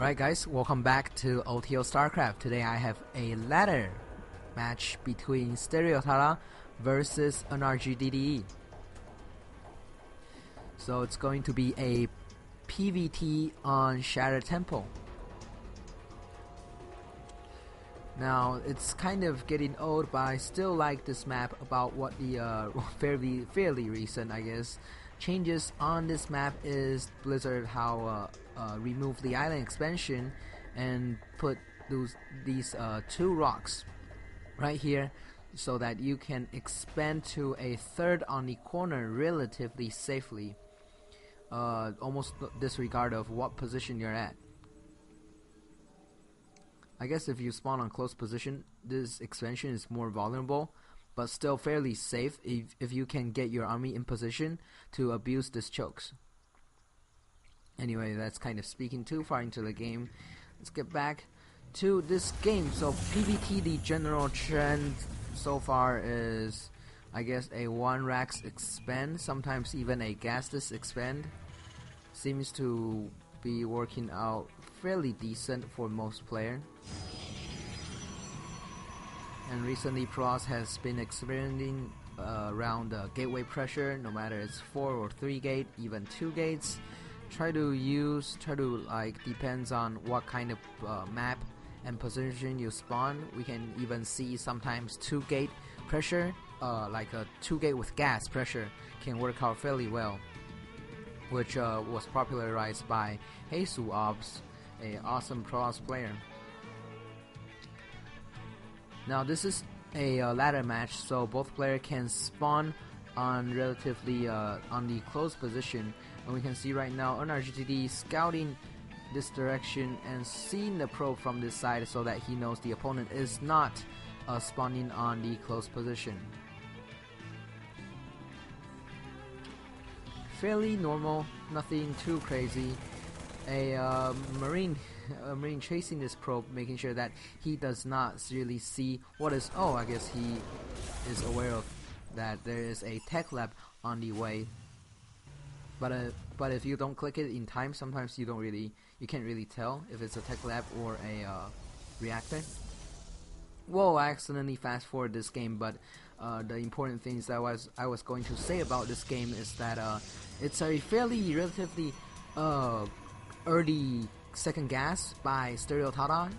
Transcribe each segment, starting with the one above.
Alright guys, welcome back to OTL StarCraft. Today I have a ladder match between oTLTada versus NrGdde. So it's going to be a PvT on Shattered Temple. Now it's kind of getting old, but I still like this map about what the fairly recent, I guess, changes on this map is Blizzard how remove the island expansion and put these two rocks right here so that you can expand to a third on the corner relatively safely, almost disregard of what position you're at. I guess if you spawn on close position, this expansion is more vulnerable, but still fairly safe if you can get your army in position to abuse this chokes. Anyway, that's kind of speaking too far into the game. Let's get back to this game. So PvT, the general trend so far is, I guess, a 1 Rax expand, sometimes even a gasless expand. Seems to be working out fairly decent for most players. And recently Pros has been experimenting around gateway pressure, no matter it's 4 or 3 gate, even 2 gates. Try to depends on what kind of map and position you spawn. We can even see sometimes 2 gate pressure, like a 2 gate with gas pressure can work out fairly well, which was popularized by Obs, a awesome Pros player. Now this is a ladder match, so both players can spawn on relatively on the close position, and we can see right now NrGdde scouting this direction and seeing the probe from this side so that he knows the opponent is not spawning on the close position. Fairly normal, nothing too crazy. A marine chasing this probe, making sure that he does not really see what is. Oh, I guess he is aware of that there is a tech lab on the way. But if you don't click it in time, sometimes you can't really tell if it's a tech lab or a reactor. Whoa! I accidentally fast forward this game, but the important things that I was going to say about this game is that it's a relatively early second gas by oTLTada.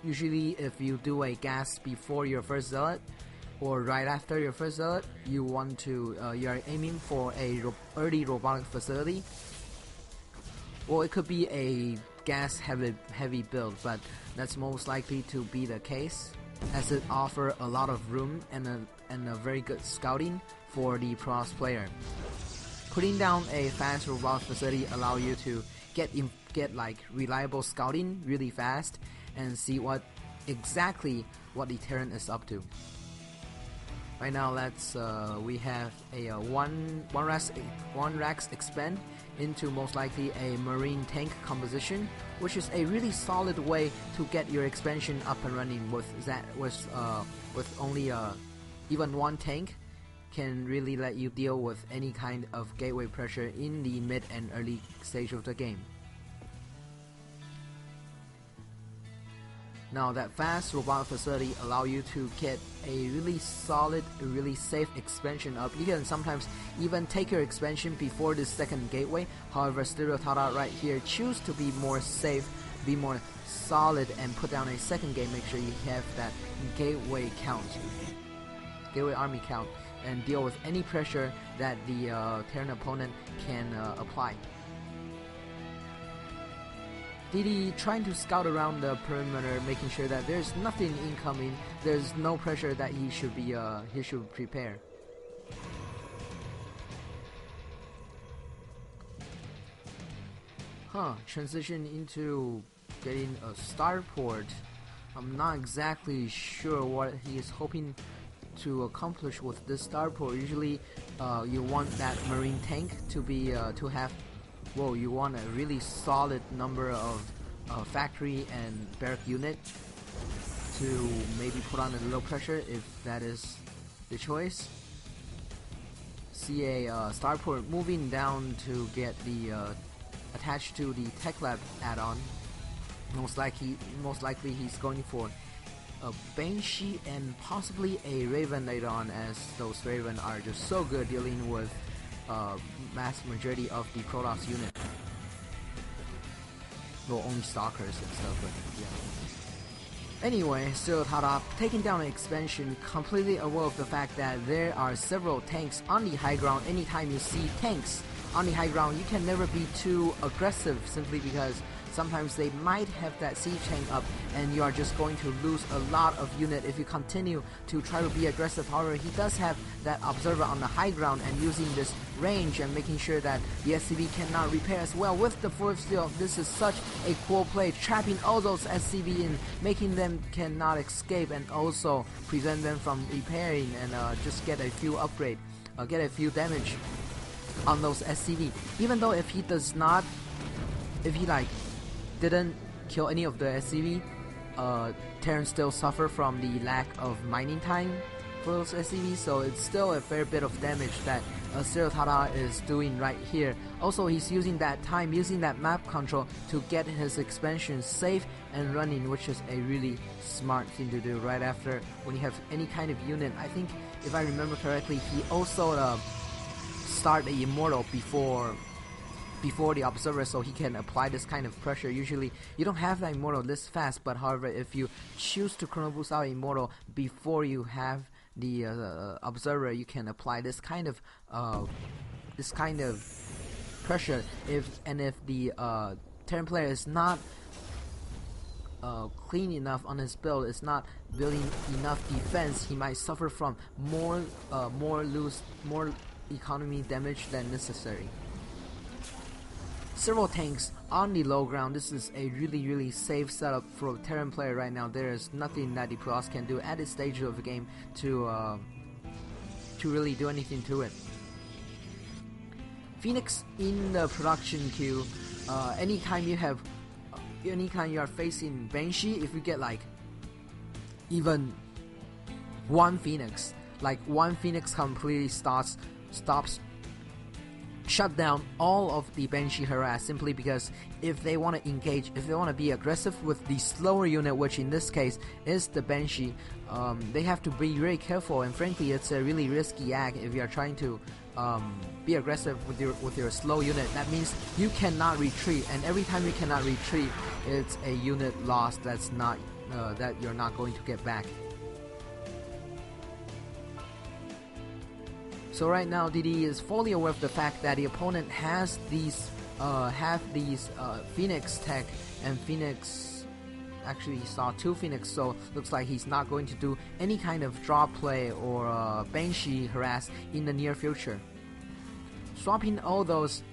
Usually if you do a gas before your first zealot or right after your first zealot, you are aiming for a early robotic facility. Well, it could be a gas heavy build, but that's most likely to be the case as it offers a lot of room and a very good scouting for the Pros player. Putting down a fast robotic facility allow you to get like reliable scouting really fast and see exactly what the Terran is up to. Right now, we have a one Rax expand into most likely a marine tank composition, which is a really solid way to get your expansion up and running. With only even 1 tank can really let you deal with any kind of gateway pressure in the mid and early stage of the game. Now that fast robotic facility allow you to get a really solid, really safe expansion up. You can sometimes even take your expansion before the second gateway. However, oTLTada right here choose to be more safe, be more solid, and put down a second gate. Make sure you have that gateway army count, and deal with any pressure that the Terran opponent can apply. Dede trying to scout around the perimeter, making sure that there's nothing incoming, there's no pressure that he should prepare. Transition into getting a starport. I'm not exactly sure what he is hoping to accomplish with this starport. Usually you want that marine tank to be you want a really solid number of factory and barrack unit to maybe put on a little pressure if that is the choice. See a starport moving down to get the attached to the tech lab add-on. most likely he's going for a Banshee and possibly a Raven later on, as those Raven are just so good dealing with mass majority of the Protoss unit. Well, only Stalkers and stuff, but yeah. Anyway, oTLTada taking down an expansion, completely aware of the fact that there are several tanks on the high ground. Anytime you see tanks on the high ground, you can never be too aggressive, simply because sometimes they might have that siege tank up and you are just going to lose a lot of unit if you continue to try to be aggressive. However, he does have that observer on the high ground, and using this range and making sure that the SCV cannot repair as well with the fourth steel. This is such a cool play, trapping all those SCV in, making them cannot escape, and also prevent them from repairing, and just get a few upgrade, get a few damage on those SCV. Even though if he does not, if he like didn't kill any of the SCV, Terran still suffer from the lack of mining time for those SCV, so it's still a fair bit of damage that oTLTada is doing right here. Also, he's using that time, using that map control to get his expansion safe and running, which is a really smart thing to do right after when you have any kind of unit. I think if I remember correctly, he also start the Immortal before the observer, so he can apply this kind of pressure. Usually you don't have that Immortal this fast, but however, if you choose to chrono boost out Immortal before you have the observer, you can apply this kind of pressure. If the Terran player is not clean enough on his build, is not building enough defense, he might suffer from more economy damage than necessary. Several tanks on the low ground. This is a really safe setup for a Terran player right now. There is nothing that the Protoss can do at this stage of the game to really do anything to it. Phoenix in the production queue. Anytime you are facing Banshee, if you get like even one Phoenix, completely stops shut down all of the Banshee harass, simply because if they want to engage, if they want to be aggressive with the slower unit, which in this case is the Banshee, they have to be very careful, and frankly it's a really risky act if you are trying to be aggressive with your slow unit. That means you cannot retreat, and every time you cannot retreat, it's a unit loss that's not that you're not going to get back. So right now, DD is fully aware of the fact that the opponent has these Phoenix tech, and Phoenix actually saw two Phoenix, so looks like he's not going to do any kind of drop play or Banshee harass in the near future. Swapping all those,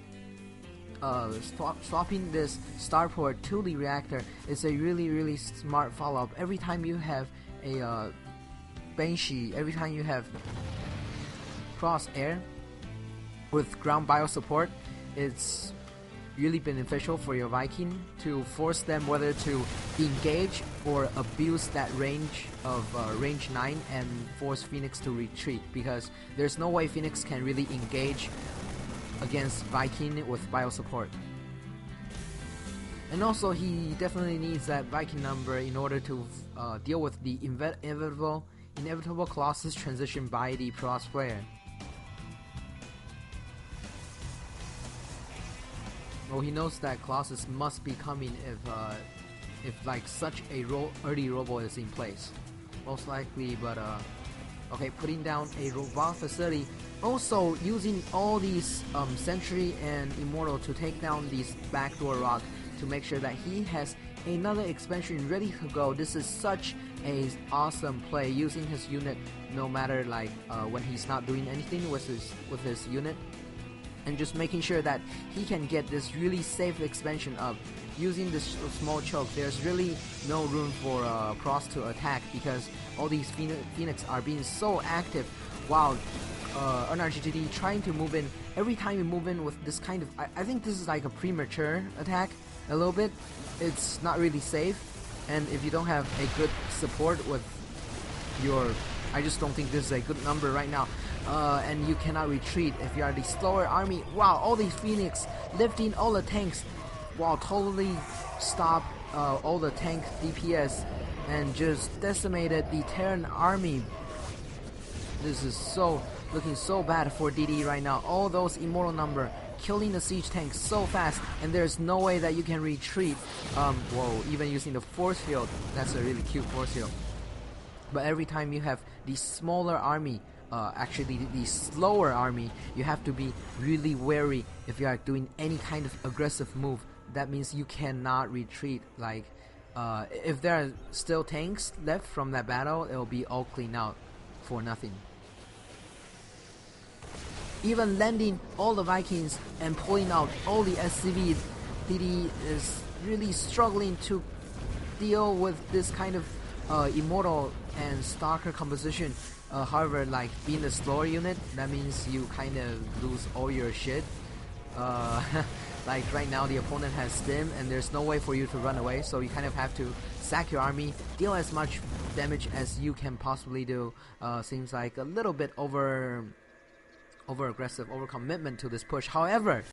swapping this starport to the reactor is a really smart follow-up. Every time you have a Banshee, every time you have cross air with ground bio support, it's really beneficial for your Viking to force them whether to engage or abuse that range of range 9 and force Phoenix to retreat, because there's no way Phoenix can really engage against Viking with bio support. And also he definitely needs that Viking number in order to deal with the inevitable Colossus transition by the Protoss player. Well, he knows that Colossus must be coming if like such a early robo is in place, most likely. But okay, putting down a robot facility, also using all these Sentry and Immortal to take down these backdoor rock to make sure that he has another expansion ready to go. This is such a awesome play, using his unit no matter like when he's not doing anything with his unit, and just making sure that he can get this really safe expansion up. Using this small choke, there's really no room for Protoss to attack, because all these Phoenix are being so active, while NrGdde trying to move in. Every time you move in with this kind of, I think this is like a premature attack a little bit. It's not really safe, and if you don't have a good support with your, I just don't think this is a good number right now. And you cannot retreat if you are the slower army. Wow, all these Phoenix lifting all the tanks. wow, totally stopped all the tank DPS and just decimated the Terran army. This is looking so bad for DD right now. All those immortal number killing the siege tank so fast, and there's no way that you can retreat. Whoa, even using the force field, that's a really cute force field. But every time you have the smaller army, actually the slower army, you have to be really wary if you are doing any kind of aggressive move. That means you cannot retreat. Like, if there are still tanks left from that battle, it will be all cleaned out for nothing. Even landing all the Vikings and pulling out all the SCV, DD is really struggling to deal with this kind of immortal and stalker composition. However, like being the slower unit, that means you kind of lose all your shit. Like right now the opponent has stim and there's no way for you to run away, so you kind of have to sack your army, deal as much damage as you can possibly do. Seems like a little bit over aggressive, over commitment to this push. However,